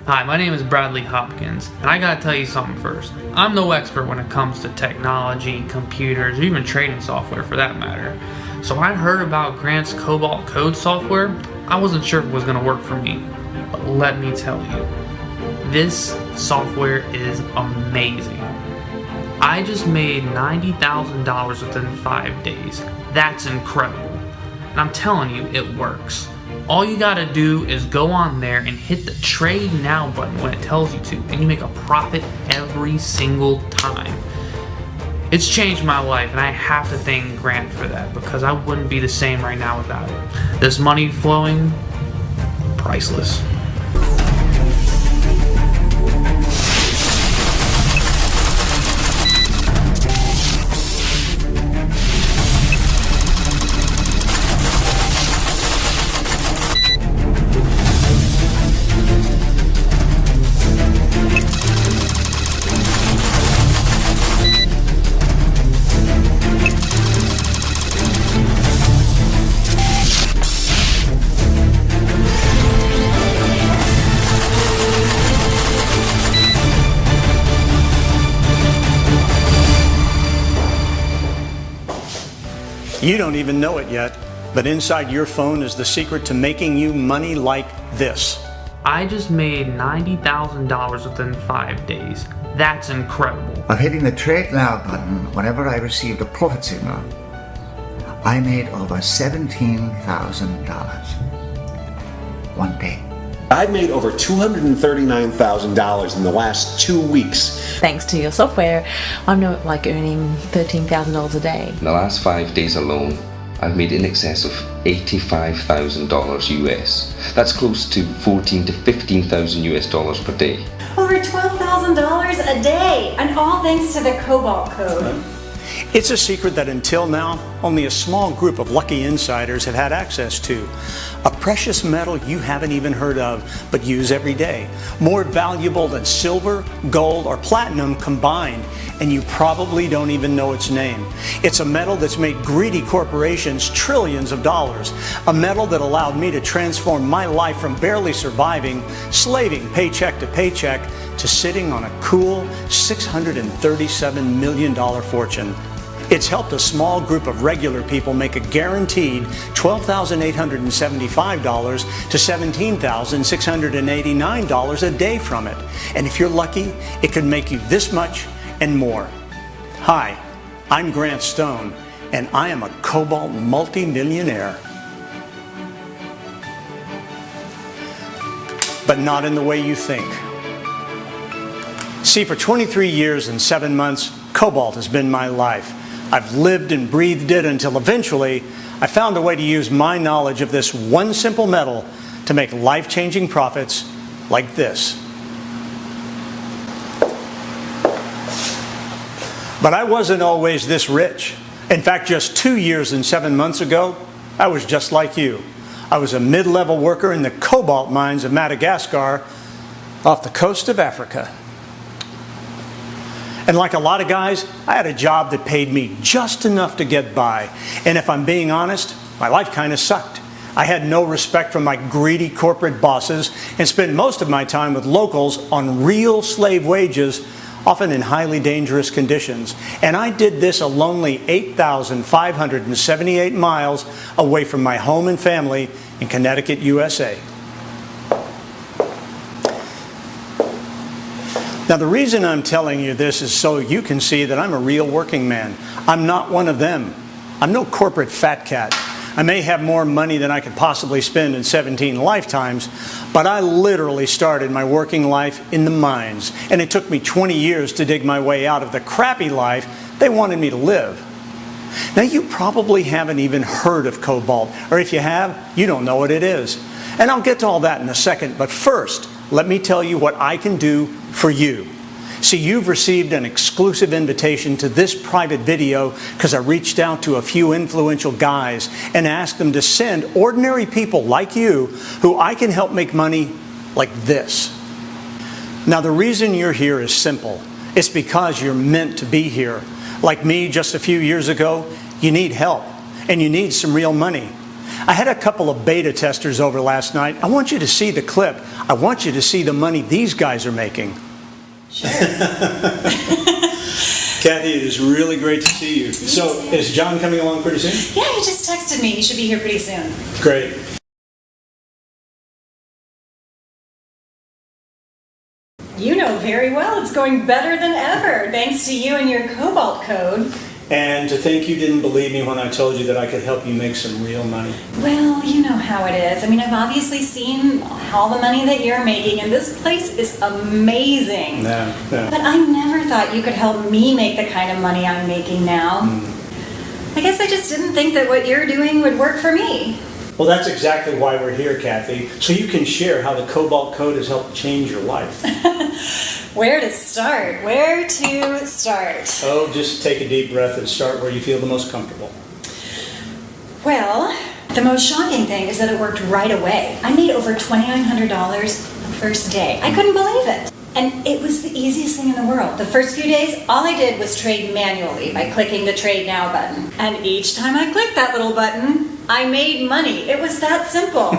Hi, my name is Bradley Hopkins, and I gotta tell you something first. I'm no expert when it comes to technology, computers, or even trading software for that matter. So when I heard about Grant's Cobalt Code software, I wasn't sure if it was gonna work for me. But let me tell you, this software is amazing. I just made $90,000 within 5 days. That's incredible. And I'm telling you, it works. All you gotta do is go on there and hit the Trade Now button when it tells you to, and you make a profit every single time. It's changed my life, and I have to thank Grant for that, because I wouldn't be the same right now without it. This money flowing, priceless. You don't even know it yet, but inside your phone is the secret to making you money like this. I just made $90,000 within 5 days. That's incredible. By hitting the Trade Now button whenever I received a profit signal, I made over $17,000 one day. I've made over $239,000 in the last 2 weeks. Thanks to your software, I'm now earning $13,000 a day. In the last 5 days alone, I've made in excess of $85,000 US. That's close to $14,000 to $15,000 US dollars per day. Over $12,000 a day, and all thanks to the Cobalt Code. It's a secret that until now, only a small group of lucky insiders have had access to. A precious metal you haven't even heard of, but use every day. More valuable than silver, gold, or platinum combined, and you probably don't even know its name. It's a metal that's made greedy corporations trillions of dollars. A metal that allowed me to transform my life from barely surviving, slaving paycheck to paycheck, to sitting on a cool $637 million fortune. It's helped a small group of regular people make a guaranteed $12,875 to $17,689 a day from it. And if you're lucky, it could make you this much and more. Hi, I'm Grant Stone, and I am a Cobalt multi-millionaire. But not in the way you think. See, for 23 years and 7 months, Cobalt has been my life. I've lived and breathed it until eventually I found a way to use my knowledge of this one simple metal to make life-changing profits like this. But I wasn't always this rich. In fact, just 2 years and 7 months ago, I was just like you. I was a mid-level worker in the cobalt mines of Madagascar off the coast of Africa. And like a lot of guys, I had a job that paid me just enough to get by. And if I'm being honest, my life kind of sucked. I had no respect for my greedy corporate bosses and spent most of my time with locals on real slave wages, often in highly dangerous conditions. And I did this a lonely 8,578 miles away from my home and family in Connecticut, USA. Now, the reason I'm telling you this is so you can see that I'm a real working man. I'm not one of them. I'm no corporate fat cat. I may have more money than I could possibly spend in 17 lifetimes, but I literally started my working life in the mines, and it took me 20 years to dig my way out of the crappy life they wanted me to live. Now, you probably haven't even heard of cobalt, or if you have, you don't know what it is. And I'll get to all that in a second, but first, let me tell you what I can do for you. See, you've received an exclusive invitation to this private video because I reached out to a few influential guys and asked them to send ordinary people like you who I can help make money like this. Now, the reason you're here is simple. It's because you're meant to be here. Like me just a few years ago, you need help and you need some real money. I had a couple of beta testers over last night. I want you to see the clip. I want you to see the money these guys are making. Sure. Kathy, it is really great to see you. So, is John coming along pretty soon? Yeah, he just texted me. He should be here pretty soon. Great. You know very well it's going better than ever, thanks to you and your Cobalt code. And to think you didn't believe me when I told you that I could help you make some real money. Well, you know how it is. I mean, I've obviously seen all the money that you're making, and this place is amazing. Yeah. But I never thought you could help me make the kind of money I'm making now. I guess I just didn't think that what you're doing would work for me. Well, that's exactly why we're here, Kathy, so you can share how the Cobalt Code has helped change your life. Where to start? Where to start? Oh, just take a deep breath and start where you feel the most comfortable. Well, the most shocking thing is that it worked right away. I made over $2,900 the first day. I couldn't believe it. And it was the easiest thing in the world. The first few days, all I did was trade manually by clicking the Trade Now button. And each time I clicked that little button, I made money. It was that simple.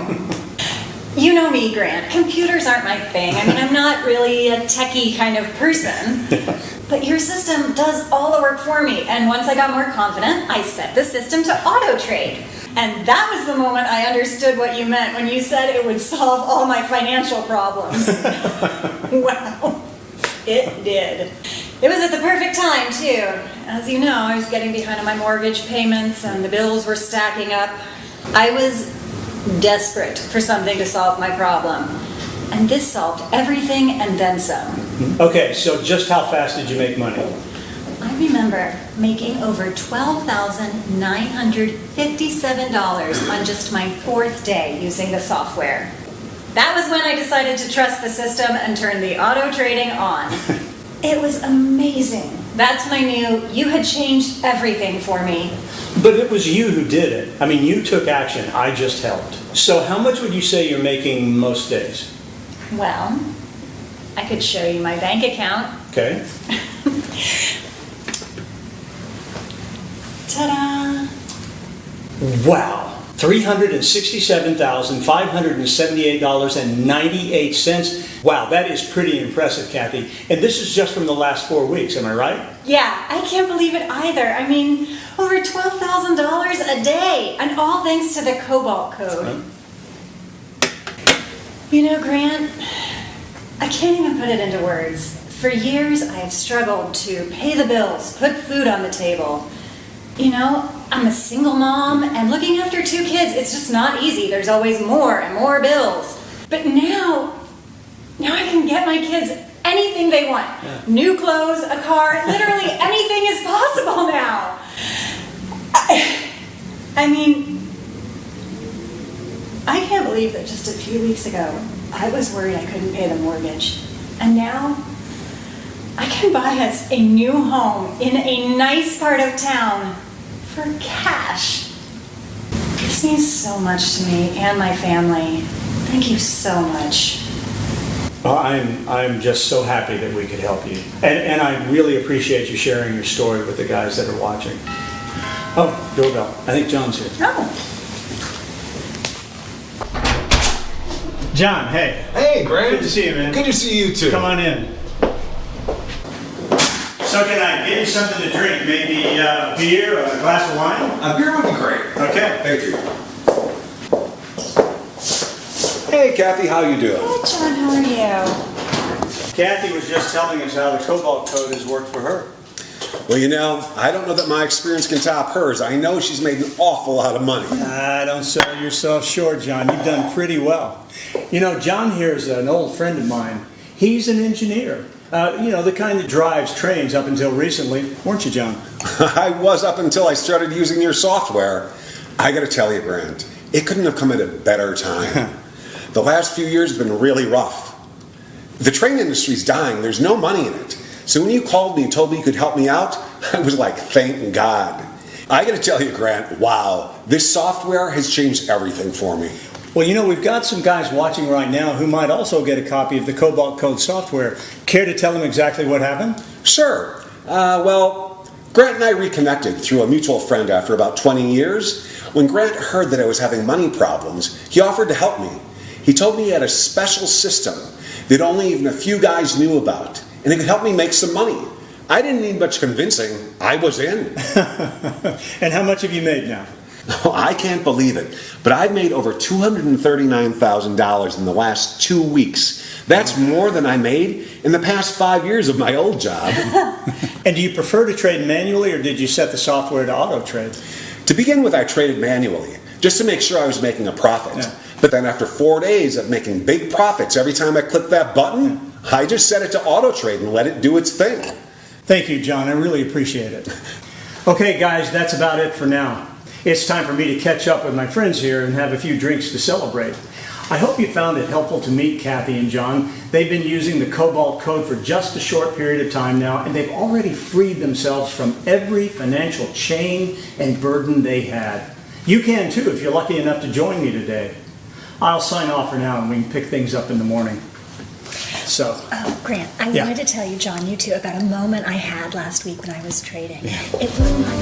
You know me, Grant. Computers aren't my thing. I mean, I'm not really a techie kind of person. But your system does all the work for me. And once I got more confident, I set the system to auto trade. And that was the moment I understood what you meant when you said it would solve all my financial problems. Wow, it did. It was at the perfect time, too. As you know, I was getting behind on my mortgage payments and the bills were stacking up. I was desperate for something to solve my problem. And this solved everything and then some. Okay, so just how fast did you make money? I remember making over $12,957 on just my 4th day using the software. That was when I decided to trust the system and turn the auto trading on. It was amazing. That's when I knew you had changed everything for me. But it was you who did it. I mean, you took action. I just helped. So how much would you say you're making most days? Well, I could show you my bank account. Okay. Ta-da! Wow. $367,578.98. Wow, that is pretty impressive, Kathy. And this is just from the last 4 weeks, am I right? Yeah, I can't believe it either. I mean, over $12,000 a day, and all thanks to the Cobalt code. You know, Grant, I can't even put it into words. For years, I have struggled to pay the bills, put food on the table. You know, I'm a single mom, and looking after 2 kids, it's just not easy. There's always more and more bills. But now I can get my kids anything they want. Yeah. New clothes, a car, literally anything is possible now. I mean, I can't believe that just a few weeks ago, I was worried I couldn't pay the mortgage. And now, I can buy us a new home in a nice part of town for cash. This means so much to me and my family. Thank you so much. Well, I'm just so happy that we could help you. And I really appreciate you sharing your story with the guys that are watching. Oh, doorbell. I think John's here. Oh. John, hey. Hey, Grant. Good to see you, man. Good to see you, too. Come on in. So can I get you something to drink? Maybe a beer or a glass of wine? A beer would be great. Okay. Thank you. Hey, Kathy, how you doing? Good, John. How are you? Kathy was just telling us how the Cobalt Code has worked for her. Well, you know, I don't know that my experience can top hers. I know she's made an awful lot of money. Don't sell yourself short, John. You've done pretty well. You know, John here is an old friend of mine. He's an engineer. You know, the kind that drives trains up until recently. Weren't you, John? I was up until I started using your software. I got to tell you, Grant, it couldn't have come at a better time. The last few years have been really rough. The train industry's dying. There's no money in it. So when you called me and told me you could help me out, I was like, thank God. I got to tell you, Grant, wow, this software has changed everything for me. Well, you know, we've got some guys watching right now who might also get a copy of the Cobalt Code software. Care to tell them exactly what happened? Sure. Well, Grant and I reconnected through a mutual friend after about 20 years. When Grant heard that I was having money problems, he offered to help me. He told me he had a special system that only even a few guys knew about, and it could help me make some money. I didn't need much convincing. I was in. And how much have you made now? Oh, I can't believe it, but I've made over $239,000 in the last 2 weeks. That's more than I made in the past 5 years of my old job. And do you prefer to trade manually, or did you set the software to auto trade? To begin with, I traded manually, just to make sure I was making a profit. Yeah. But then after 4 days of making big profits every time I clicked that button, I just set it to auto trade and let it do its thing. Thank you, John. I really appreciate it. Okay, guys, that's about it for now. It's time for me to catch up with my friends here and have a few drinks to celebrate. I hope you found it helpful to meet Kathy and John. They've been using the Cobalt Code for just a short period of time now, and they've already freed themselves from every financial chain and burden they had. You can too if you're lucky enough to join me today. I'll sign off for now and we can pick things up in the morning. So. Oh, Grant, I Yeah. wanted to tell you, John, you too, about a moment I had last week when I was trading. Yeah. It blew my...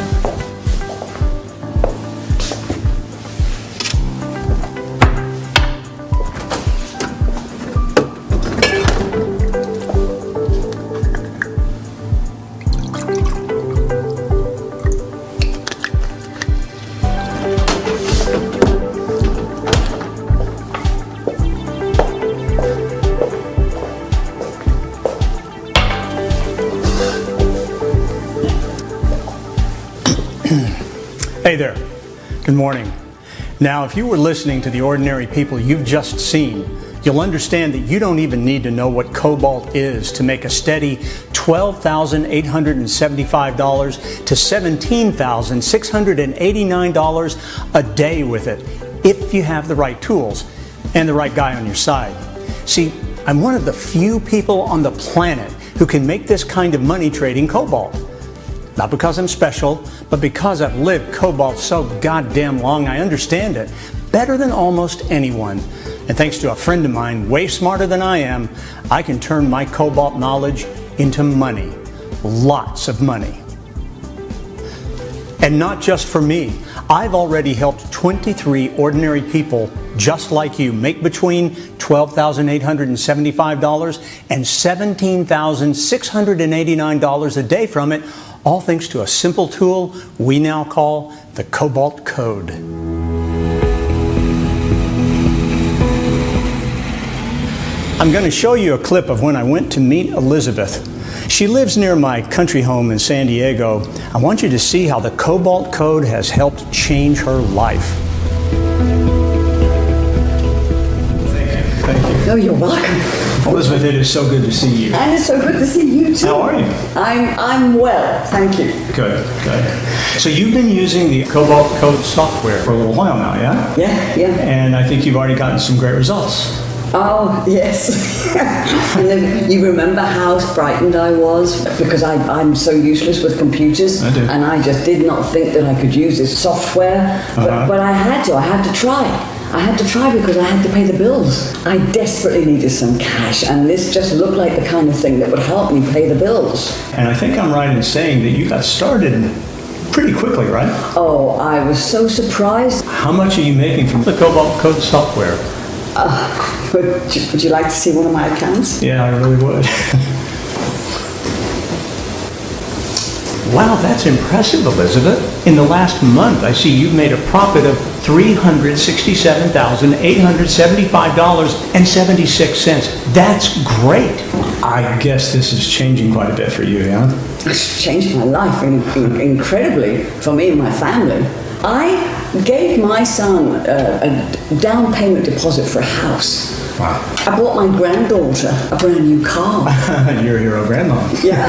Hey there. Good morning. Now, if you were listening to the ordinary people you've just seen, you'll understand that you don't even need to know what Cobalt is to make a steady $12,875 to $17,689 a day with it, if you have the right tools and the right guy on your side. See, I'm one of the few people on the planet who can make this kind of money trading Cobalt. Not because I'm special, but because I've lived Cobalt so goddamn long, I understand it better than almost anyone. And thanks to a friend of mine, way smarter than I am, I can turn my Cobalt knowledge into money. Lots of money. And not just for me. I've already helped 23 ordinary people just like you make between $12,875 and $17,689 a day from it, all thanks to a simple tool we now call the Cobalt Code. I'm going to show you a clip of when I went to meet Elizabeth. She lives near my country home in San Diego. I want you to see how the Cobalt Code has helped change her life. Thank you. Oh, you're welcome. Elizabeth, it is so good to see you. And it's so good to see you too. How are you? I'm well, thank you. Good, good. So you've been using the Cobalt Code software for a little while now, yeah? Yeah. And I think you've already gotten some great results. Oh, yes. And then you remember how frightened I was because I'm so useless with computers. I do. And I just did not think that I could use this software. But I had to try. I had to try because I had to pay the bills. I desperately needed some cash, and this just looked like the kind of thing that would help me pay the bills. And I think I'm right in saying that you got started pretty quickly, right? Oh, I was so surprised. How much are you making from the Cobalt Code software? Would you like to see one of my accounts? Yeah, I really would. Wow, that's impressive, Elizabeth. In the last month, I see you've made a profit of $367,875.76. That's great. I guess this is changing quite a bit for you, yeah? It's changed my life incredibly for me and my family. I gave my son a down payment deposit for a house. Wow. I bought my granddaughter a brand new car. You're a hero grandma. Yeah.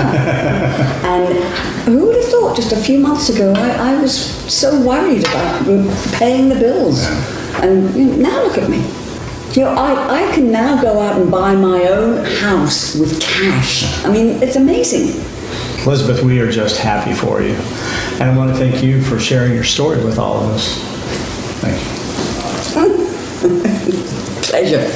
And who would have thought just a few months ago I was so worried about paying the bills. Yeah. And now look at me. You know, I can now go out and buy my own house with cash. I mean, it's amazing. Elizabeth, we are just happy for you. And I want to thank you for sharing your story with all of us. Thank you. Pleasure.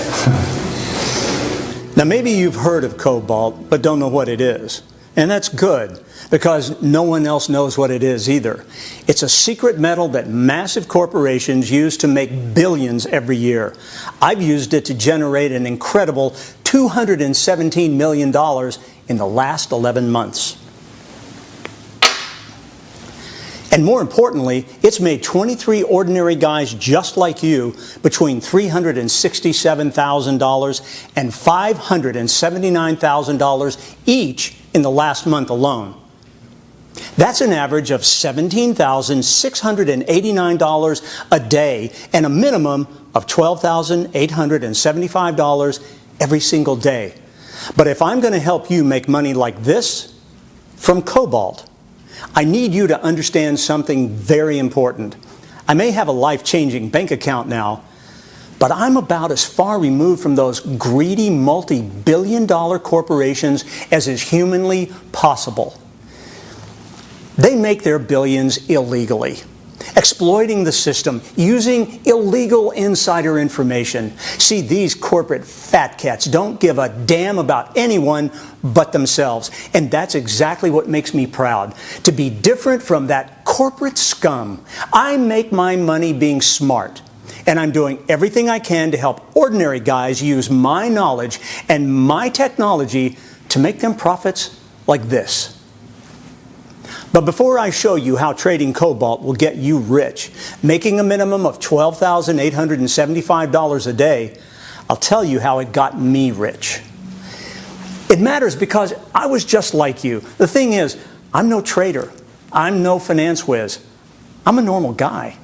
Now, maybe you've heard of Cobalt, but don't know what it is. And that's good, because no one else knows what it is either. It's a secret metal that massive corporations use to make billions every year. I've used it to generate an incredible $217 million in the last 11 months. And more importantly, it's made 23 ordinary guys just like you between $367,000 and $579,000 each in the last month alone. That's an average of $17,689 a day and a minimum of $12,875 every single day. But if I'm going to help you make money like this from cobalt, I need you to understand something very important. I may have a life-changing bank account now, but I'm about as far removed from those greedy multi-billion-dollar corporations as is humanly possible. They make their billions illegally, exploiting the system, using illegal insider information. See, these corporate fat cats don't give a damn about anyone but themselves. And that's exactly what makes me proud, to be different from that corporate scum. I make my money being smart. And I'm doing everything I can to help ordinary guys use my knowledge and my technology to make them profits like this. But before I show you how trading cobalt will get you rich, making a minimum of $12,875 a day, I'll tell you how it got me rich. It matters because I was just like you. The thing is, I'm no trader. I'm no finance whiz. I'm a normal guy.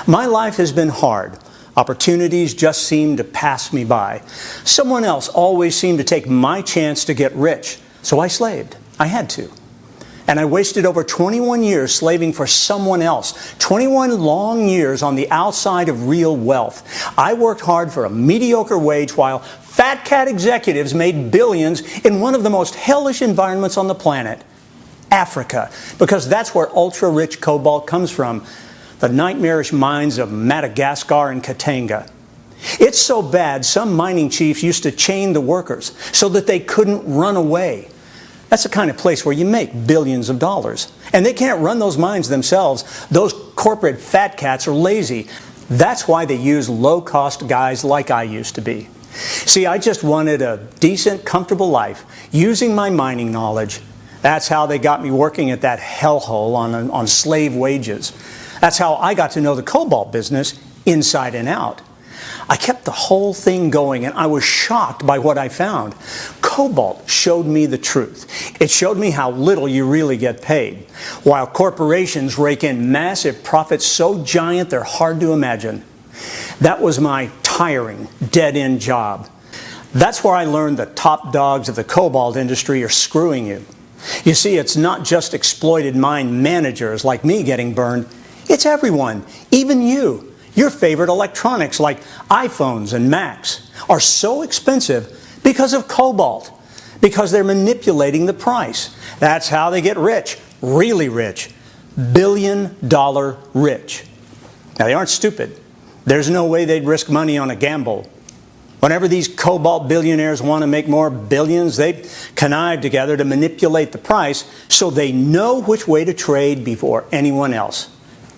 My life has been hard. Opportunities just seem to pass me by. Someone else always seemed to take my chance to get rich, so I slaved. I had to. And I wasted over 21 years slaving for someone else. 21 long years on the outside of real wealth. I worked hard for a mediocre wage while fat cat executives made billions in one of the most hellish environments on the planet, Africa, because that's where ultra-rich cobalt comes from, the nightmarish mines of Madagascar and Katanga. It's so bad, some mining chiefs used to chain the workers so that they couldn't run away. That's the kind of place where you make billions of dollars. And they can't run those mines themselves. Those corporate fat cats are lazy. That's why they use low-cost guys like I used to be. See, I just wanted a decent, comfortable life, using my mining knowledge. That's how they got me working at that hellhole on slave wages. That's how I got to know the cobalt business inside and out. I kept the whole thing going, and I was shocked by what I found. Cobalt showed me the truth. It showed me how little you really get paid, while corporations rake in massive profits so giant they're hard to imagine. That was my tiring, dead-end job. That's where I learned the top dogs of the cobalt industry are screwing you. You see, it's not just exploited mine managers like me getting burned. It's everyone, even you. Your favorite electronics like iPhones and Macs are so expensive because of cobalt, because they're manipulating the price. That's how they get rich, really rich, billion-dollar rich. Now, they aren't stupid. There's no way they'd risk money on a gamble. Whenever these cobalt billionaires want to make more billions, they connive together to manipulate the price so they know which way to trade before anyone else.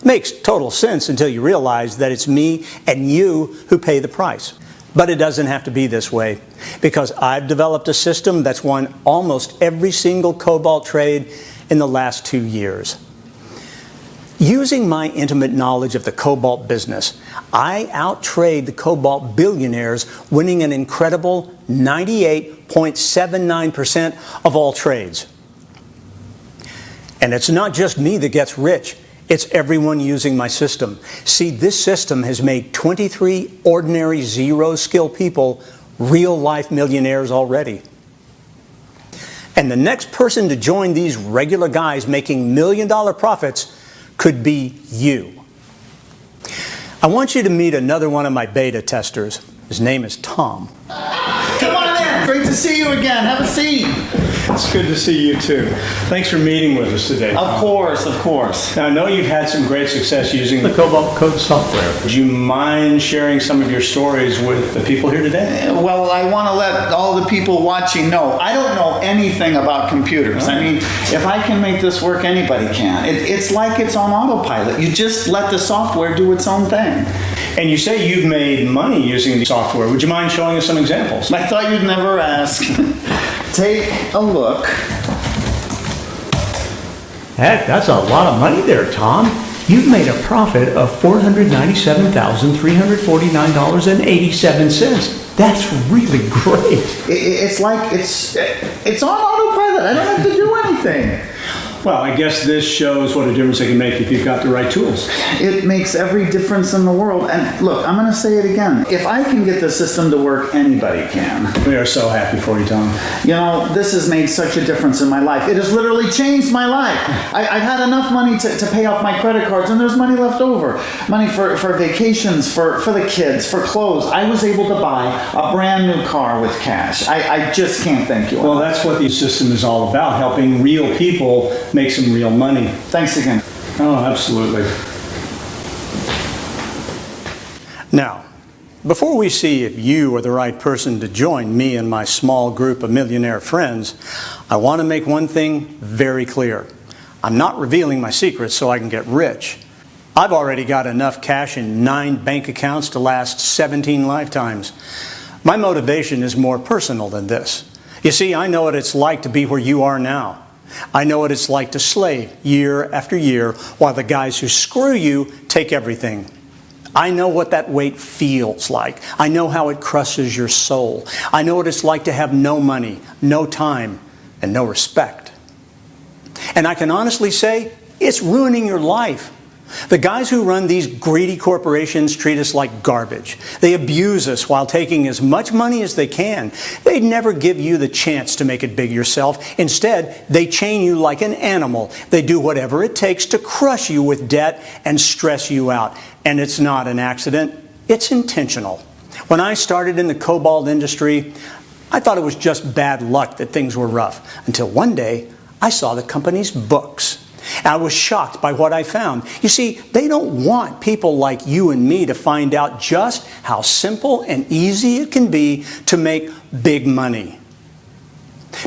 Makes total sense until you realize that it's me and you who pay the price. But it doesn't have to be this way, because I've developed a system that's won almost every single cobalt trade in the last 2 years. Using my intimate knowledge of the cobalt business, I outtrade the cobalt billionaires, winning an incredible 98.79% of all trades. And it's not just me that gets rich. It's everyone using my system. See, this system has made 23 ordinary zero-skill people real-life millionaires already. And the next person to join these regular guys making million-dollar profits could be you. I want you to meet another one of my beta testers. His name is Tom. Come on in! Great to see you again. Have a seat. It's good to see you too. Thanks for meeting with us today. Of course, of course. Now, I know you've had some great success using the Cobalt Code software. Would you mind sharing some of your stories with the people here today? Well, I want to let all the people watching know, I don't know anything about computers. I mean, if I can make this work, anybody can. It's like it's on autopilot. You just let the software do its own thing. And you say you've made money using the software. Would you mind showing us some examples? I thought you'd never ask. Take a look. Heck, that's a lot of money there, Tom. You've made a profit of $497,349.87. That's really great. It's like it's on autopilot. I don't have to do anything. Well, I guess this shows what a difference it can make if you've got the right tools. It makes every difference in the world. And look, I'm going to say it again. If I can get the system to work, anybody can. We are so happy for you, Tom. You know, this has made such a difference in my life. It has literally changed my life. I've had enough money to pay off my credit cards, and there's money left over. Money for vacations, for the kids, for clothes. I was able to buy a brand new car with cash. I just can't thank you enough. Well, that's what the system is all about, helping real people make some real money. Thanks again. Oh, absolutely. Now, before we see if you are the right person to join me and my small group of millionaire friends, I want to make one thing very clear. I'm not revealing my secrets so I can get rich. I've already got enough cash in 9 bank accounts to last 17 lifetimes. My motivation is more personal than this. You see, I know what it's like to be where you are now. I know what it's like to slave year after year while the guys who screw you take everything. I know what that weight feels like. I know how it crushes your soul. I know what it's like to have no money, no time, and no respect. And I can honestly say, it's ruining your life. The guys who run these greedy corporations treat us like garbage. They abuse us while taking as much money as they can. They never give you the chance to make it big yourself. Instead, they chain you like an animal. They do whatever it takes to crush you with debt and stress you out. And it's not an accident. It's intentional. When I started in the cobalt industry, I thought it was just bad luck that things were rough. Until one day, I saw the company's books. I was shocked by what I found. You see, they don't want people like you and me to find out just how simple and easy it can be to make big money.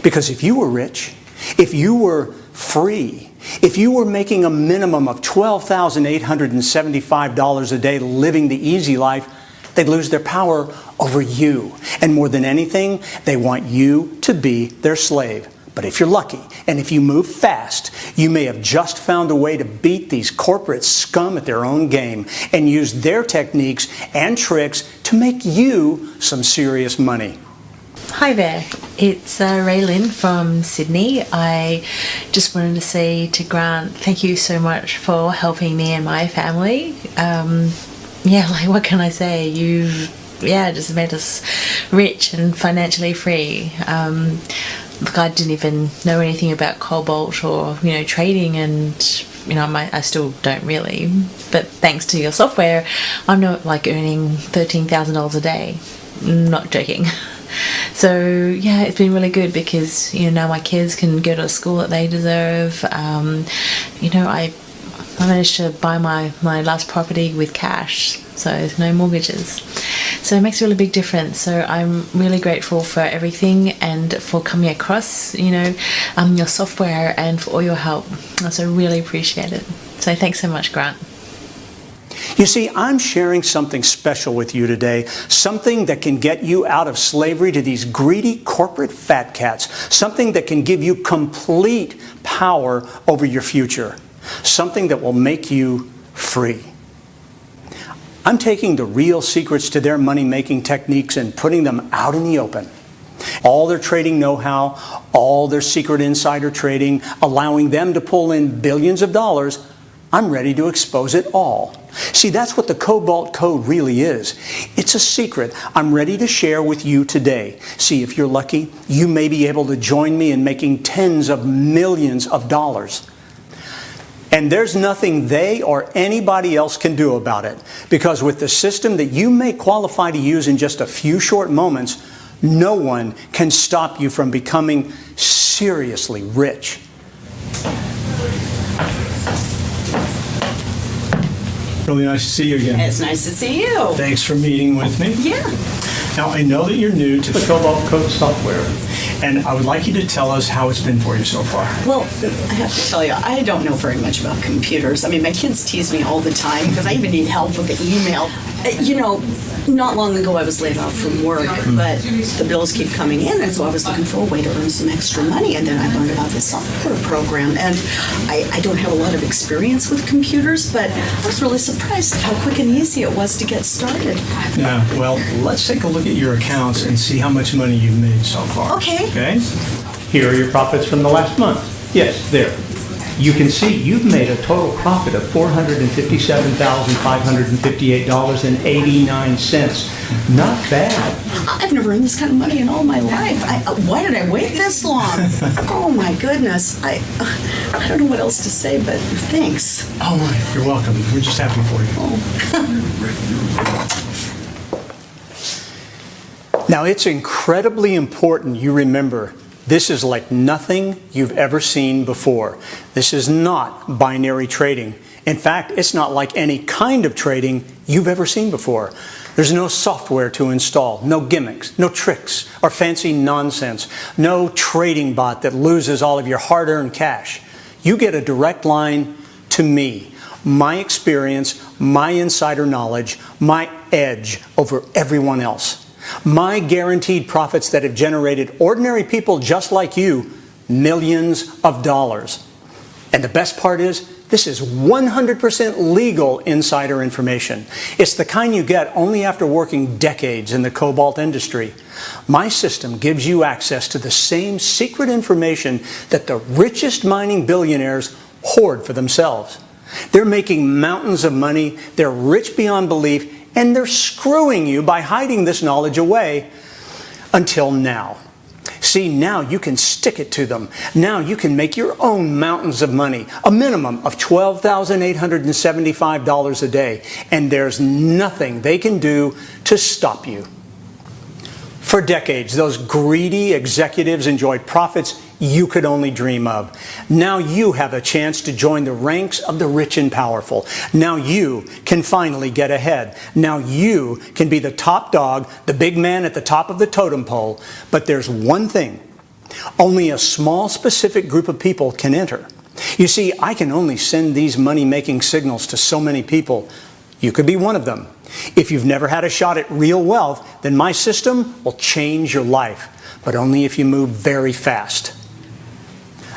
Because if you were rich, if you were free, if you were making a minimum of $12,875 a day living the easy life, they'd lose their power over you. And more than anything, they want you to be their slave. But if you're lucky, and if you move fast, you may have just found a way to beat these corporate scum at their own game and use their techniques and tricks to make you some serious money. Hi there, it's Raylyn from Sydney. I just wanted to say to Grant, thank you so much for helping me and my family. What can I say? You've just made us rich and financially free. Look, I didn't even know anything about cobalt or, trading, and, I still don't really. But thanks to your software, I'm not earning $13,000 a day. Not joking. So, it's been really good because, now my kids can go to a school that they deserve. I managed to buy my last property with cash, so no mortgages. So it makes a really big difference. So I'm really grateful for everything and for coming across, your software and for all your help. So really appreciate it. So thanks so much, Grant. You see, I'm sharing something special with you today, something that can get you out of slavery to these greedy corporate fat cats, something that can give you complete power over your future, something that will make you free. I'm taking the real secrets to their money-making techniques and putting them out in the open. All their trading know-how, all their secret insider trading, allowing them to pull in billions of dollars, I'm ready to expose it all. See, that's what the Cobalt Code really is. It's a secret I'm ready to share with you today. See, if you're lucky, you may be able to join me in making tens of millions of dollars. And there's nothing they or anybody else can do about it. Because with the system that you may qualify to use in just a few short moments, No one can stop you from becoming seriously rich. Really nice to see you again. It's nice to see you. Thanks for meeting with me. Yeah. Now, I know that you're new to the Cobalt Code software, and I would like you to tell us how it's been for you so far. Well, I have to tell you, I don't know very much about computers. I mean, my kids tease me all the time because I even need help with the email. You know, not long ago I was laid off from work, but the bills keep coming in, and so I was looking for a way to earn some extra money, and then I learned about this software program, and I don't have a lot of experience with computers, but I was really surprised how quick and easy it was to get started. Yeah, well, let's take a look at your accounts and see how much money you've made so far. Okay. Okay? Here are your profits from the last month. Yes, there. You can see you've made a total profit of $457,558.89. Not bad. I've never earned this kind of money in all my life. Why did I wait this long? Oh my goodness. I don't know what else to say, but thanks. Oh, you're welcome. We're just happy for you. Now, it's incredibly important you remember this is like nothing you've ever seen before. This is not binary trading. In fact, it's not like any kind of trading you've ever seen before. There's no software to install, no gimmicks, no tricks or fancy nonsense, no trading bot that loses all of your hard-earned cash. You get a direct line to me, my experience, my insider knowledge, my edge over everyone else. My guaranteed profits that have generated ordinary people just like you millions of dollars. And the best part is, this is 100% legal insider information. It's the kind you get only after working decades in the cobalt industry. My system gives you access to the same secret information that the richest mining billionaires hoard for themselves. They're making mountains of money, they're rich beyond belief, and they're screwing you by hiding this knowledge away until now. See, now you can stick it to them. Now you can make your own mountains of money, a minimum of $12,875 a day, and there's nothing they can do to stop you. For decades, those greedy executives enjoyed profits you could only dream of. Now you have a chance to join the ranks of the rich and powerful. Now you can finally get ahead. Now you can be the top dog, the big man at the top of the totem pole. But there's one thing. Only a small specific group of people can enter. You see, I can only send these money-making signals to so many people. You could be one of them. If you've never had a shot at real wealth, then my system will change your life, but only if you move very fast.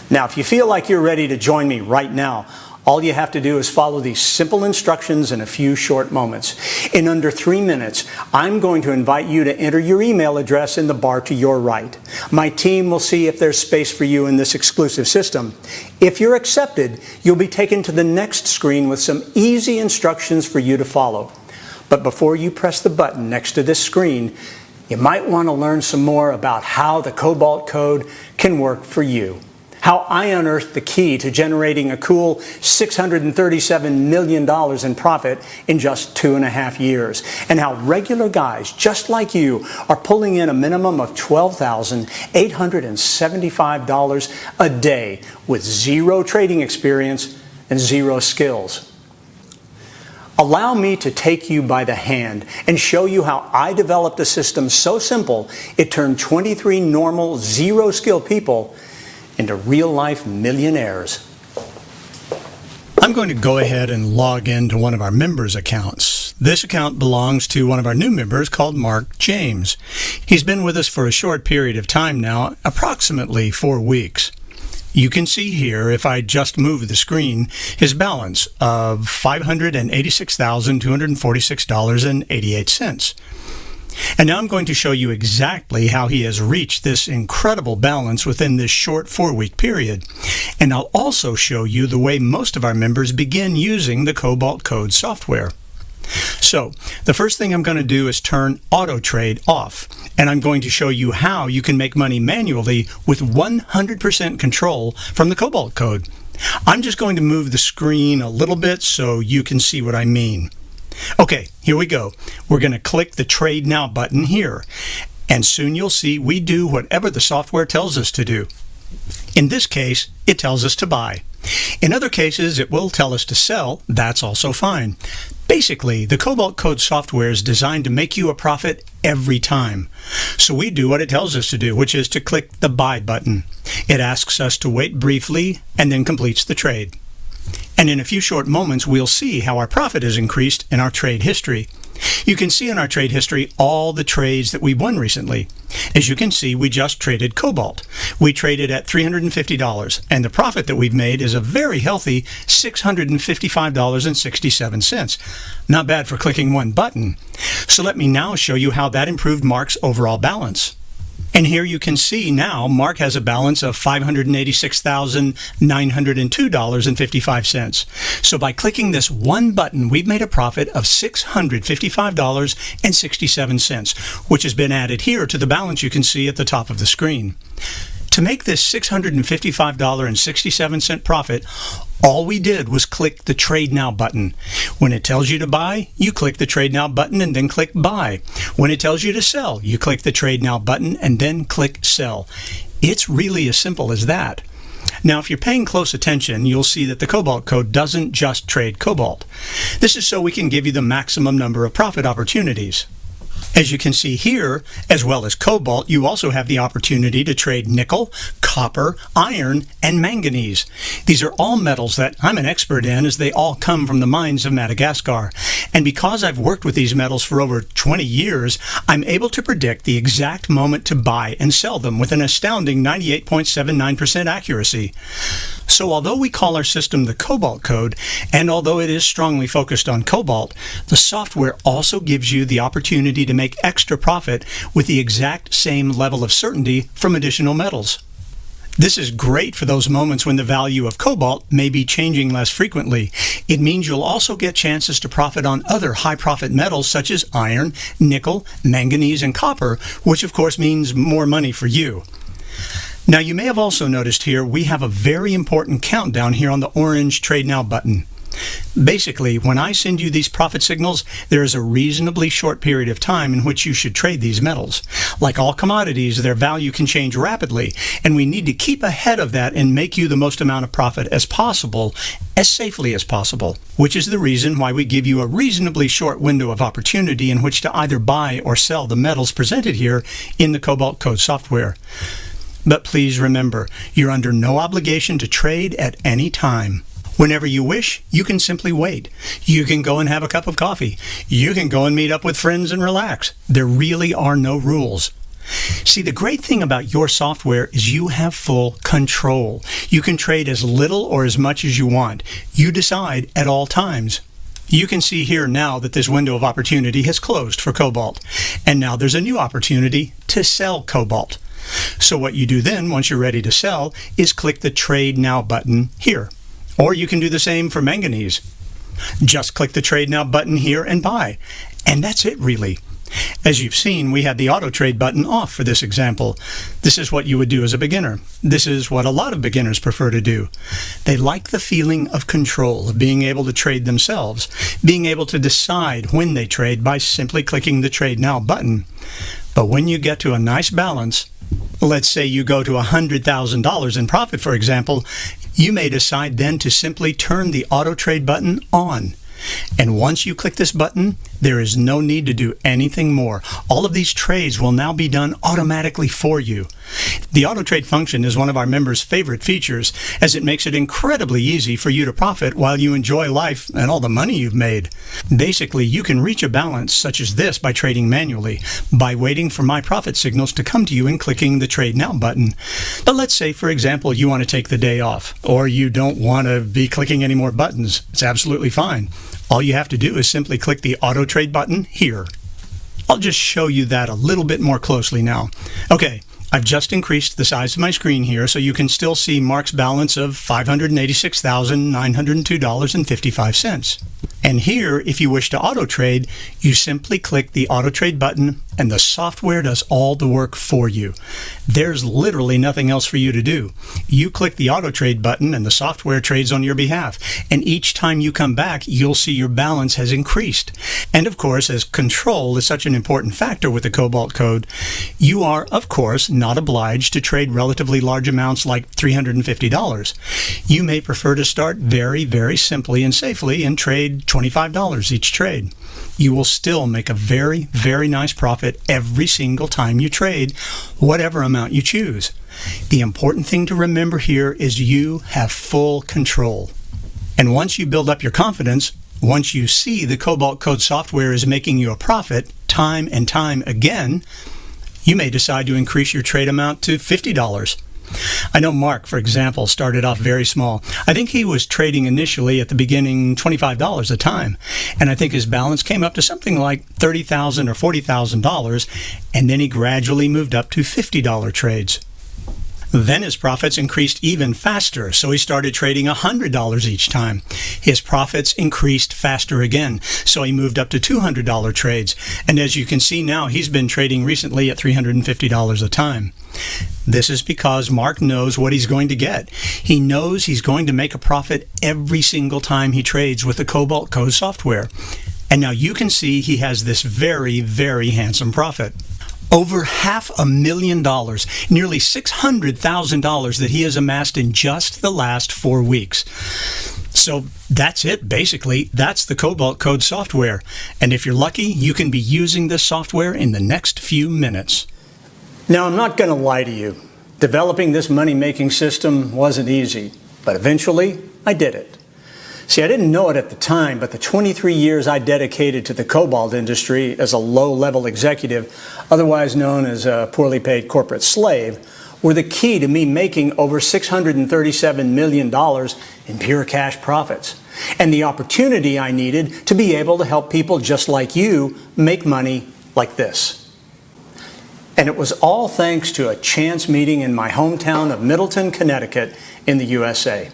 Now, if you feel like you're ready to join me right now, all you have to do is follow these simple instructions in a few short moments. In under 3 minutes, I'm going to invite you to enter your email address in the bar to your right. My team will see if there's space for you in this exclusive system. If you're accepted, you'll be taken to the next screen with some easy instructions for you to follow. But before you press the button next to this screen, you might want to learn some more about how the Cobalt Code can work for you. How I unearthed the key to generating a cool $637 million in profit in just 2.5 years. And how regular guys just like you are pulling in a minimum of $12,875 a day with zero trading experience and zero skills. Allow me to take you by the hand and show you how I developed a system so simple it turned 23 normal, zero-skill people into real-life millionaires. I'm going to go ahead and log into one of our members' accounts. This account belongs to one of our new members called Mark James. He's been with us for a short period of time now, approximately 4 weeks. You can see here, if I just move the screen, his balance of $586,246.88. And now I'm going to show you exactly how he has reached this incredible balance within this short 4-week period. And I'll also show you the way most of our members begin using the Cobalt Code software. So, the first thing I'm going to do is turn Auto Trade off. And I'm going to show you how you can make money manually with 100% control from the Cobalt Code. I'm just going to move the screen a little bit so you can see what I mean. Okay, here we go. We're going to click the Trade Now button here. And soon you'll see we do whatever the software tells us to do. In this case, it tells us to buy. In other cases, it will tell us to sell. That's also fine. Basically, the Cobalt Code software is designed to make you a profit every time. So we do what it tells us to do, which is to click the Buy button. It asks us to wait briefly and then completes the trade. And in a few short moments, we'll see how our profit has increased in our trade history. You can see in our trade history all the trades that we've won recently. As you can see, we just traded Cobalt. We traded at $350, and the profit that we've made is a very healthy $655.67. Not bad for clicking one button. So let me now show you how that improved Mark's overall balance. And here you can see now Mark has a balance of $586,902.55. So by clicking this one button, we've made a profit of $655.67, which has been added here to the balance you can see at the top of the screen. To make this $655.67 profit, all we did was click the Trade Now button. When it tells you to buy, you click the Trade Now button and then click Buy. When it tells you to sell, you click the Trade Now button and then click Sell. It's really as simple as that. Now, if you're paying close attention, you'll see that the Cobalt Code doesn't just trade Cobalt. This is so we can give you the maximum number of profit opportunities. As you can see here, as well as cobalt, you also have the opportunity to trade nickel, copper, iron, and manganese. These are all metals that I'm an expert in, as they all come from the mines of Madagascar. And because I've worked with these metals for over 20 years, I'm able to predict the exact moment to buy and sell them with an astounding 98.79% accuracy. So although we call our system the Cobalt Code, and although it is strongly focused on cobalt, the software also gives you the opportunity to make extra profit with the exact same level of certainty from additional metals. This is great for those moments when the value of cobalt may be changing less frequently. It means you'll also get chances to profit on other high-profit metals such as iron, nickel, manganese, and copper, which of course means more money for you. Now, you may have also noticed here we have a very important countdown here on the orange Trade Now button. Basically, when I send you these profit signals, there is a reasonably short period of time in which you should trade these metals. Like all commodities, their value can change rapidly, and we need to keep ahead of that and make you the most amount of profit as possible, as safely as possible, which is the reason why we give you a reasonably short window of opportunity in which to either buy or sell the metals presented here in the Cobalt Code software. But please remember, you're under no obligation to trade at any time. Whenever you wish, you can simply wait. You can go and have a cup of coffee. You can go and meet up with friends and relax. There really are no rules. See, the great thing about your software is you have full control. You can trade as little or as much as you want. You decide at all times. You can see here now that this window of opportunity has closed for cobalt. And now there's a new opportunity to sell cobalt. So what you do then, once you're ready to sell, is click the Trade Now button here. Or you can do the same for manganese. Just click the Trade Now button here and buy. And that's it, really. As you've seen, we had the Auto Trade button off for this example. This is what you would do as a beginner. This is what a lot of beginners prefer to do. They like the feeling of control, of being able to trade themselves, being able to decide when they trade by simply clicking the Trade Now button. But when you get to a nice balance, let's say you go to $100,000 in profit, for example, you may decide then to simply turn the Auto Trade button on. And once you click this button, there is no need to do anything more. All of these trades will now be done automatically for you. The Auto Trade function is one of our members' favorite features, as it makes it incredibly easy for you to profit while you enjoy life and all the money you've made. Basically, you can reach a balance such as this by trading manually, by waiting for my profit signals to come to you and clicking the Trade Now button. But let's say, for example, you want to take the day off, or you don't want to be clicking any more buttons. It's absolutely fine. All you have to do is simply click the Auto Trade button here. I'll just show you that a little bit more closely now. Okay, I've just increased the size of my screen here so you can still see Mark's balance of $586,902.55. And here, if you wish to auto trade, you simply click the Auto Trade button and the software does all the work for you. There's literally nothing else for you to do. You click the auto trade button and the software trades on your behalf. And each time you come back, you'll see your balance has increased. And of course, as control is such an important factor with the Cobalt Code, you are, of course, not obliged to trade relatively large amounts like $350. You may prefer to start very, very simply and safely and trade $25 each trade. You will still make a very, very nice profit every single time you trade, whatever amount you choose. The important thing to remember here is you have full control. And once you build up your confidence, once you see the Cobalt Code software is making you a profit time and time again, you may decide to increase your trade amount to $50. I know Mark, for example, started off very small. I think he was trading initially at the beginning $25 a time, and I think his balance came up to something like $30,000 or $40,000, and then he gradually moved up to $50 trades. Then his profits increased even faster, so he started trading $100 each time. His profits increased faster again, so he moved up to $200 trades. And as you can see now, he's been trading recently at $350 a time. This is because Mark knows what he's going to get. He knows he's going to make a profit every single time he trades with the Cobalt Code software. And now you can see he has this very, very handsome profit. Over $500,000, nearly $600,000 that he has amassed in just the last 4 weeks. So that's it, basically. That's the Cobalt Code software. And if you're lucky, you can be using this software in the next few minutes. Now, I'm not going to lie to you. Developing this money-making system wasn't easy, but eventually I did it. See, I didn't know it at the time, but the 23 years I dedicated to the cobalt industry as a low-level executive, otherwise known as a poorly paid corporate slave, were the key to me making over $637 million in pure cash profits, and the opportunity I needed to be able to help people just like you make money like this. And it was all thanks to a chance meeting in my hometown of Middleton, Connecticut in the USA.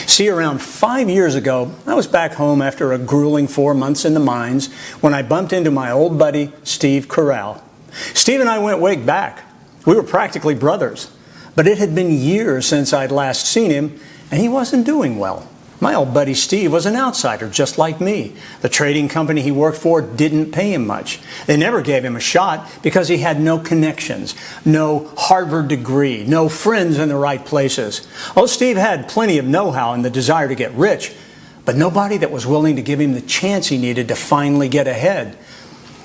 See, around 5 years ago, I was back home after a grueling 4 months in the mines when I bumped into my old buddy, Steve Corral. Steve and I went way back. We were practically brothers. But it had been years since I'd last seen him, and he wasn't doing well. My old buddy Steve was an outsider just like me. The trading company he worked for didn't pay him much. They never gave him a shot because he had no connections, no Harvard degree, no friends in the right places. Oh, Steve had plenty of know-how and the desire to get rich, but nobody that was willing to give him the chance he needed to finally get ahead.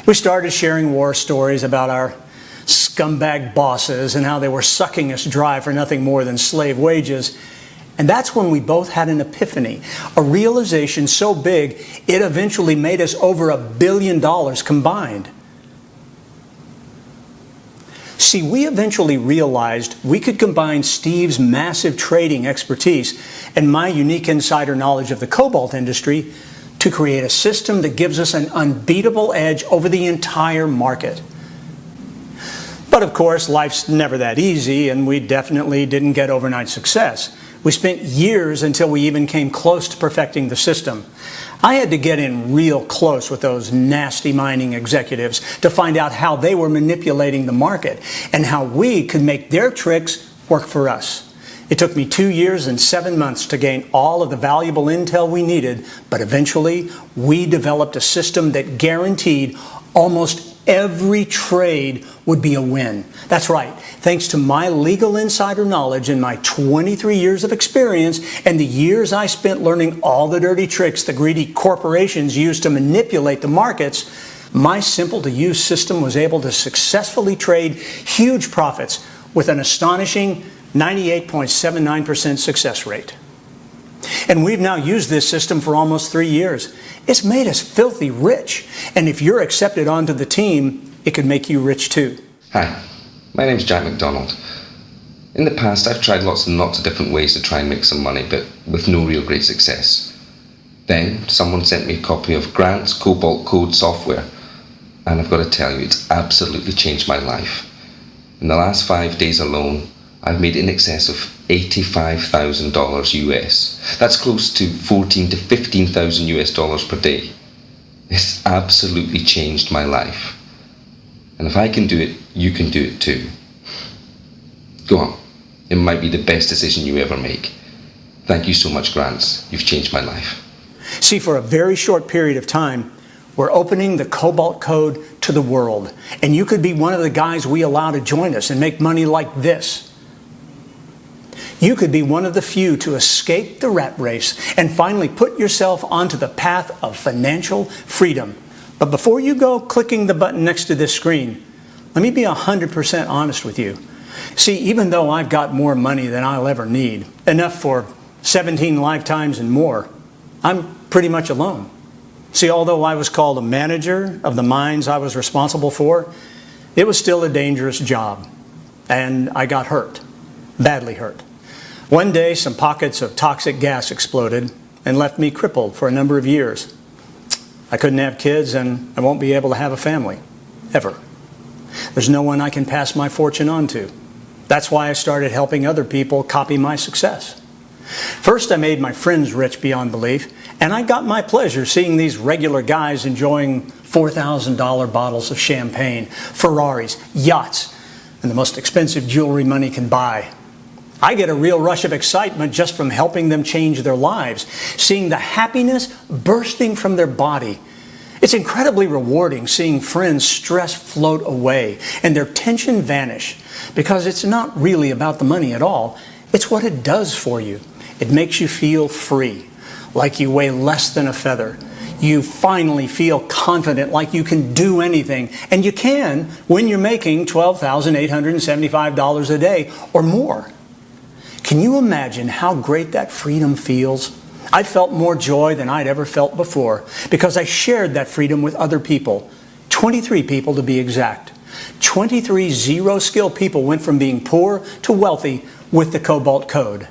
We started sharing war stories about our scumbag bosses and how they were sucking us dry for nothing more than slave wages. And that's when we both had an epiphany, a realization so big it eventually made us over $1 billion combined. See, we eventually realized we could combine Steve's massive trading expertise and my unique insider knowledge of the cobalt industry to create a system that gives us an unbeatable edge over the entire market. But of course, life's never that easy, and we definitely didn't get overnight success. We spent years until we even came close to perfecting the system. I had to get in real close with those nasty mining executives to find out how they were manipulating the market and how we could make their tricks work for us. It took me 2 years and 7 months to gain all of the valuable intel we needed, but eventually we developed a system that guaranteed almost every trade would be a win. That's right. Thanks to my legal insider knowledge and my 23 years of experience and the years I spent learning all the dirty tricks the greedy corporations use to manipulate the markets, my simple-to-use system was able to successfully trade huge profits with an astonishing 98.79% success rate. And we've now used this system for almost 3 years. It's made us filthy rich. And if you're accepted onto the team, it could make you rich too. Hi, my name's Jack McDonald. In the past, I've tried lots and lots of different ways to try and make some money, but with no real great success. Then, someone sent me a copy of Grant's Cobalt Code software, and I've got to tell you, it's absolutely changed my life. In the last 5 days alone, I've made in excess of $85,000 US. That's close to $14,000 to $15,000 US per day. It's absolutely changed my life. And if I can do it, you can do it too. Go on. It might be the best decision you ever make. Thank you so much, Grant. You've changed my life. See, for a very short period of time, we're opening the Cobalt Code to the world. And you could be one of the guys we allow to join us and make money like this. You could be one of the few to escape the rat race and finally put yourself onto the path of financial freedom. But before you go clicking the button next to this screen, let me be 100% honest with you. See, even though I've got more money than I'll ever need, enough for 17 lifetimes and more, I'm pretty much alone. See, although I was called a manager of the mines I was responsible for, it was still a dangerous job. And I got hurt, badly hurt. One day, some pockets of toxic gas exploded and left me crippled for a number of years. I couldn't have kids, and I won't be able to have a family, ever. There's no one I can pass my fortune on to. That's why I started helping other people copy my success. First, I made my friends rich beyond belief, and I got my pleasure seeing these regular guys enjoying $4,000 bottles of champagne, Ferraris, yachts, and the most expensive jewelry money can buy. I get a real rush of excitement just from helping them change their lives, seeing the happiness bursting from their body. It's incredibly rewarding seeing friends' stress float away and their tension vanish, because it's not really about the money at all. It's what it does for you. It makes you feel free, like you weigh less than a feather. You finally feel confident, like you can do anything. And you can when you're making $12,875 a day or more. Can you imagine how great that freedom feels? I felt more joy than I'd ever felt before because I shared that freedom with other people. 23 people to be exact. 23 zero-skill people went from being poor to wealthy with the Cobalt Code.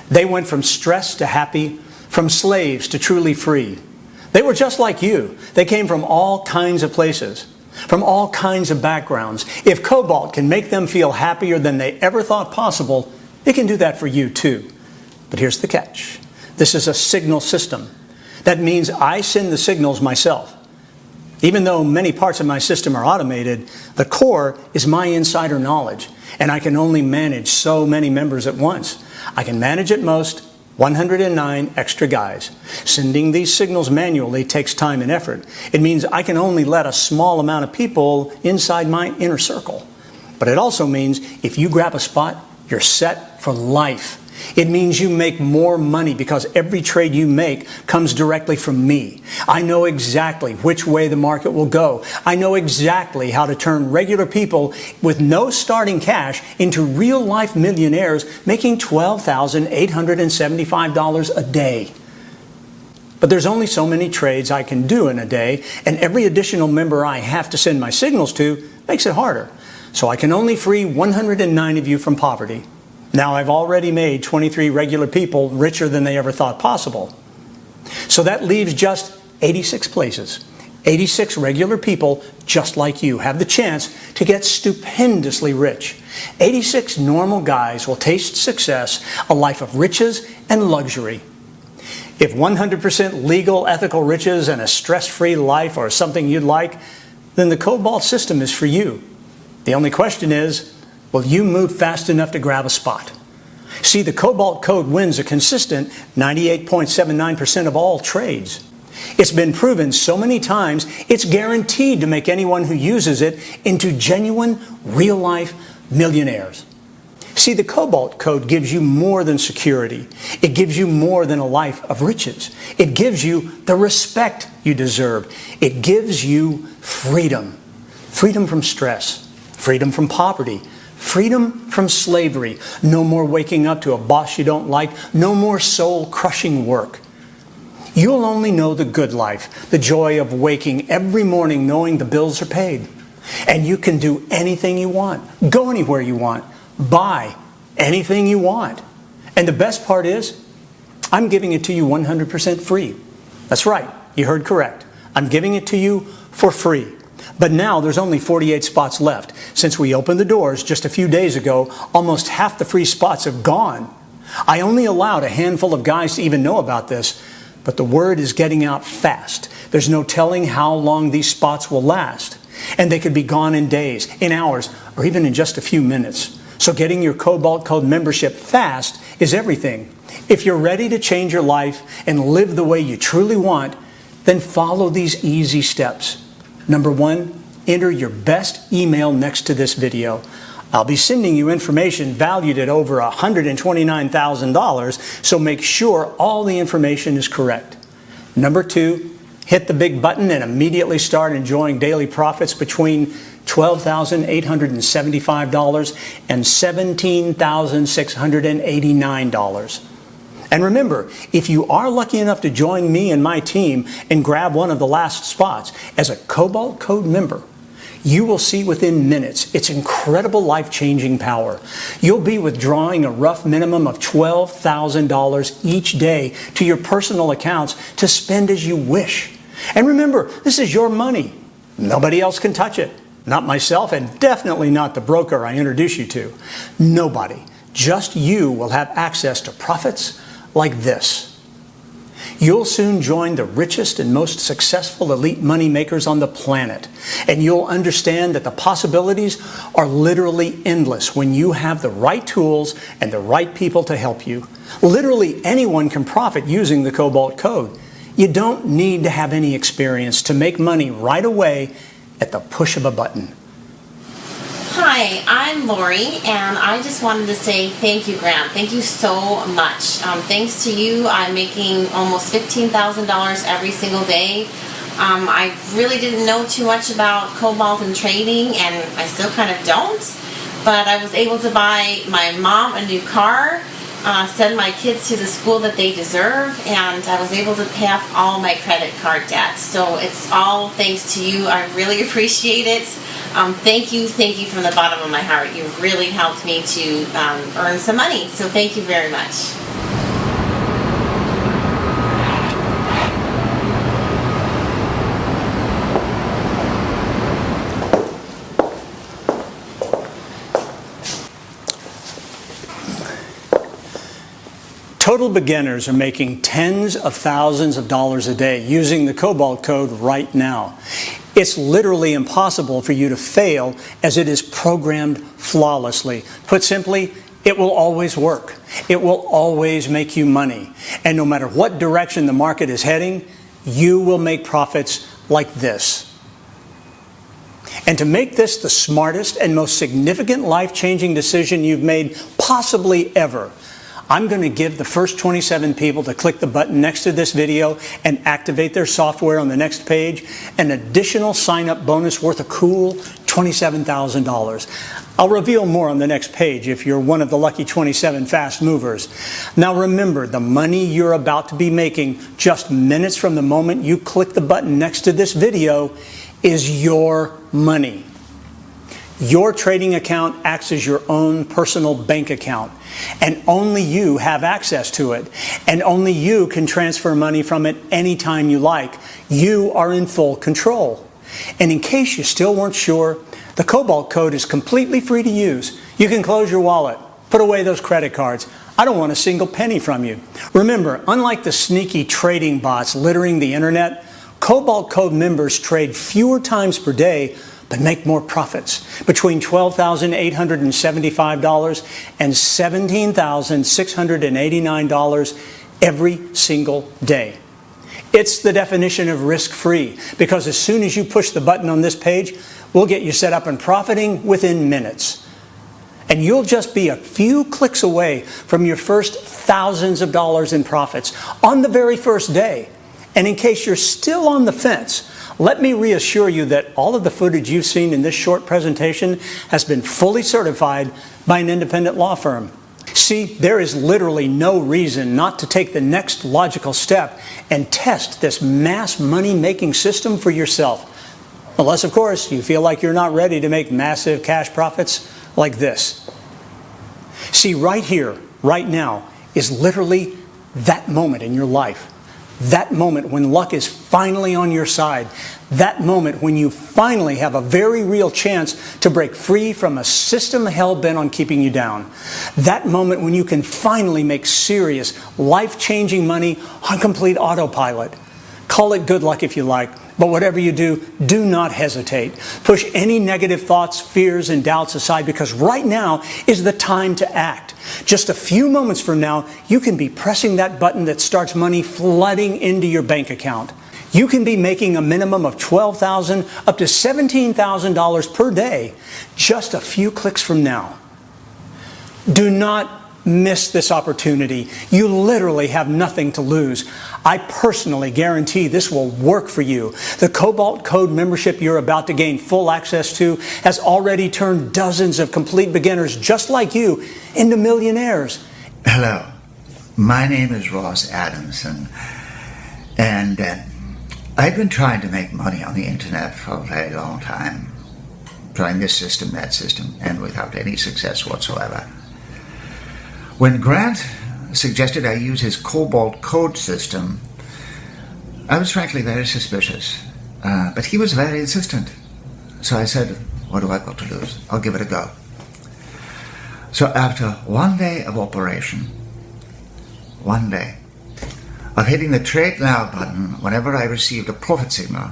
They went from stressed to happy, from slaves to truly free. They were just like you. They came from all kinds of places, from all kinds of backgrounds. If Cobalt can make them feel happier than they ever thought possible, it can do that for you too. But here's the catch. This is a signal system. That means I send the signals myself. Even though many parts of my system are automated, the core is my insider knowledge, and I can only manage so many members at once. I can manage at most 109 extra guys. Sending these signals manually takes time and effort. It means I can only let a small amount of people inside my inner circle. But it also means if you grab a spot, you're set for life. It means you make more money because every trade you make comes directly from me. I know exactly which way the market will go. I know exactly how to turn regular people with no starting cash into real-life millionaires making $12,875 a day. But there's only so many trades I can do in a day, and every additional member I have to send my signals to makes it harder. So I can only free 109 of you from poverty. Now I've already made 23 regular people richer than they ever thought possible. So that leaves just 86 places. 86 regular people just like you have the chance to get stupendously rich. 86 normal guys will taste success, a life of riches and luxury. If 100% legal, ethical riches and a stress-free life are something you'd like, then the Cobalt system is for you. The only question is, will you move fast enough to grab a spot? See, the Cobalt Code wins a consistent 98.79% of all trades. It's been proven so many times, it's guaranteed to make anyone who uses it into genuine, real-life millionaires. See, the Cobalt Code gives you more than security. It gives you more than a life of riches. It gives you the respect you deserve. It gives you freedom. Freedom from stress. Freedom from poverty. Freedom from slavery. No more waking up to a boss you don't like. No more soul-crushing work. You'll only know the good life, the joy of waking every morning knowing the bills are paid. And you can do anything you want, go anywhere you want, buy anything you want. And the best part is, I'm giving it to you 100% free. That's right, you heard correct. I'm giving it to you for free. But now there's only 48 spots left. Since we opened the doors just a few days ago, almost half the free spots have gone. I only allowed a handful of guys to even know about this, but the word is getting out fast. There's no telling how long these spots will last. And they could be gone in days, in hours, or even in just a few minutes. So getting your Cobalt Code membership fast is everything. If you're ready to change your life and live the way you truly want, then follow these easy steps. Number 1, enter your best email next to this video. I'll be sending you information valued at over $129,000, so make sure all the information is correct. Number 2, hit the big button and immediately start enjoying daily profits between $12,875 and $17,689. And remember, if you are lucky enough to join me and my team and grab one of the last spots as a Cobalt Code member, you will see within minutes its incredible life-changing power. You'll be withdrawing a rough minimum of $12,000 each day to your personal accounts to spend as you wish. And remember, this is your money. Nobody else can touch it. Not myself, and definitely not the broker I introduce you to. Nobody, just you, will have access to profits like this. You'll soon join the richest and most successful elite money makers on the planet. And you'll understand that the possibilities are literally endless when you have the right tools and the right people to help you. Literally anyone can profit using the Cobalt Code. You don't need to have any experience to make money right away at the push of a button. Hi, I'm Lori, and I just wanted to say thank you, Grant. Thank you so much. Thanks to you, I'm making almost $15,000 every single day. I really didn't know too much about Cobalt and trading, and I still kind of don't, but I was able to buy my mom a new car, send my kids to the school that they deserve, and I was able to pay off all my credit card debt. So it's all thanks to you. I really appreciate it. Thank you from the bottom of my heart. You really helped me to earn some money, so thank you very much. Total beginners are making tens of thousands of dollars a day using the Cobalt Code right now. It's literally impossible for you to fail as it is programmed flawlessly. Put simply, it will always work. It will always make you money. And no matter what direction the market is heading, you will make profits like this. And to make this the smartest and most significant life-changing decision you've made possibly ever, I'm going to give the first 27 people to click the button next to this video and activate their software on the next page an additional sign-up bonus worth a cool $27,000. I'll reveal more on the next page if you're one of the lucky 27 fast movers. Now remember, the money you're about to be making just minutes from the moment you click the button next to this video is your money. Your trading account acts as your own personal bank account, and only you have access to it, and only you can transfer money from it anytime you like. You are in full control. And in case you still weren't sure, the Cobalt Code is completely free to use. You can close your wallet, put away those credit cards. I don't want a single penny from you. Remember, unlike the sneaky trading bots littering the internet, Cobalt Code members trade fewer times per day but make more profits, between $12,875 and $17,689 every single day. It's the definition of risk-free, because as soon as you push the button on this page, we'll get you set up and profiting within minutes. And you'll just be a few clicks away from your first thousands of dollars in profits on the very first day. And in case you're still on the fence, let me reassure you that all of the footage you've seen in this short presentation has been fully certified by an independent law firm. See, there is literally no reason not to take the next logical step and test this mass money-making system for yourself. Unless, of course, you feel like you're not ready to make massive cash profits like this. See, right here, right now, is literally that moment in your life. That moment when luck is finally on your side. That moment when you finally have a very real chance to break free from a system hell-bent on keeping you down. That moment when you can finally make serious, life-changing money on complete autopilot. Call it good luck if you like, But whatever you do, do not hesitate. Push any negative thoughts, fears, and doubts aside, because right now is the time to act. Just a few moments from now, you can be pressing that button that starts money flooding into your bank account. You can be making a minimum of $12,000 up to $17,000 per day just a few clicks from now. Do not miss this opportunity. You literally have nothing to lose. I personally guarantee this will work for you. The Cobalt Code membership you're about to gain full access to has already turned dozens of complete beginners just like you into millionaires. Hello, my name is Ross Adamson, and I've been trying to make money on the internet for a very long time. Trying this system, that system, and without any success whatsoever. When Grant suggested I use his Cobalt Code system, I was frankly very suspicious, but he was very insistent. So I said, what do I got to lose? I'll give it a go. So after 1 day of operation, 1 day of hitting the Trade Now button whenever I received a profit signal,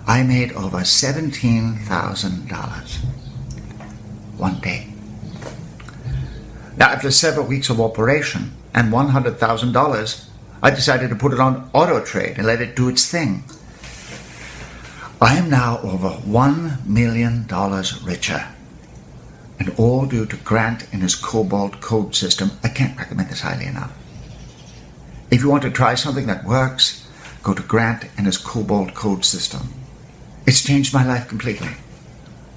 I made over $17,000. 1 day. Now, after several weeks of operation and $100,000, I decided to put it on auto trade and let it do its thing. I am now over $1 million richer, and all due to Grant and his Cobalt Code system. I can't recommend this highly enough. If you want to try something that works, go to Grant and his Cobalt Code system. It's changed my life completely.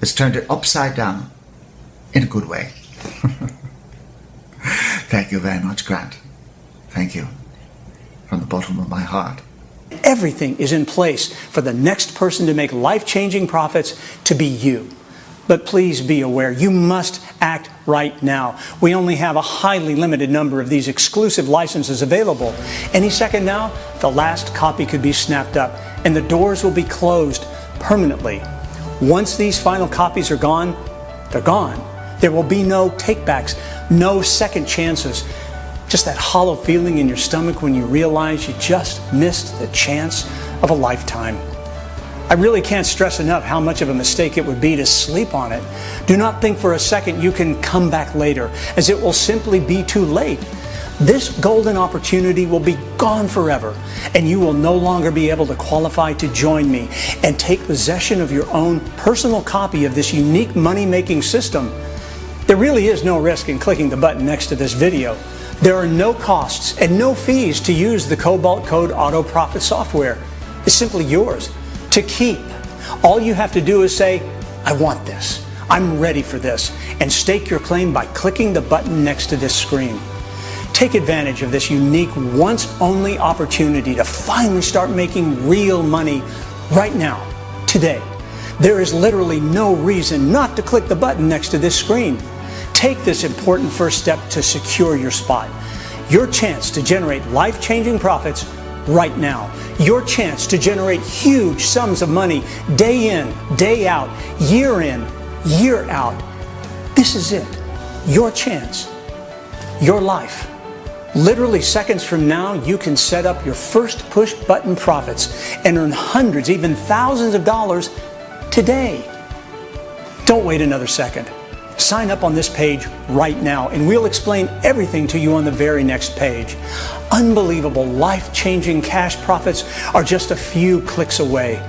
It's turned it upside down in a good way. Thank you very much, Grant. Thank you. From the bottom of my heart. Everything is in place for the next person to make life-changing profits to be you. But please be aware, you must act right now. We only have a highly limited number of these exclusive licenses available. Any second now, the last copy could be snapped up and the doors will be closed permanently. Once these final copies are gone, they're gone. There will be no takebacks, no second chances. Just that hollow feeling in your stomach when you realize you just missed the chance of a lifetime. I really can't stress enough how much of a mistake it would be to sleep on it. Do not think for a second you can come back later, as it will simply be too late. This golden opportunity will be gone forever, and you will no longer be able to qualify to join me and take possession of your own personal copy of this unique money-making system. There really is no risk in clicking the button next to this video. There are no costs and no fees to use the Cobalt Code Auto Profit software. It's simply yours to keep. All you have to do is say, I want this, I'm ready for this, and stake your claim by clicking the button next to this screen. Take advantage of this unique, once-only opportunity to finally start making real money right now, today. There is literally no reason not to click the button next to this screen. Take this important first step to secure your spot. Your chance to generate life-changing profits right now. Your chance to generate huge sums of money day in, day out, year in, year out. This is it. Your chance. Your life. Literally seconds from now, you can set up your first push button profits and earn hundreds, even thousands of dollars today. Don't wait another second. Sign up on this page right now and we'll explain everything to you on the very next page. Unbelievable, life-changing cash profits are just a few clicks away.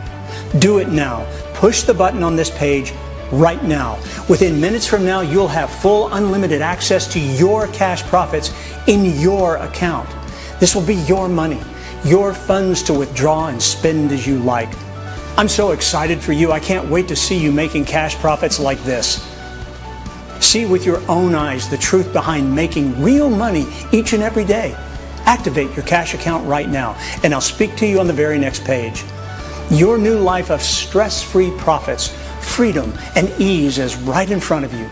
Do it now. Push the button on this page right now. Within minutes from now, you'll have full unlimited access to your cash profits in your account. This will be your money, your funds to withdraw and spend as you like. I'm so excited for you. I can't wait to see you making cash profits like this. See with your own eyes the truth behind making real money each and every day. Activate your cash account right now, and I'll speak to you on the very next page. Your new life of stress-free profits, freedom, and ease is right in front of you.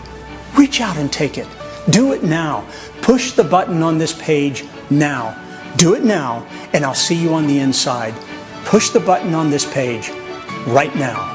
Reach out and take it. Do it now. Push the button on this page now. Do it now, and I'll see you on the inside. Push the button on this page right now.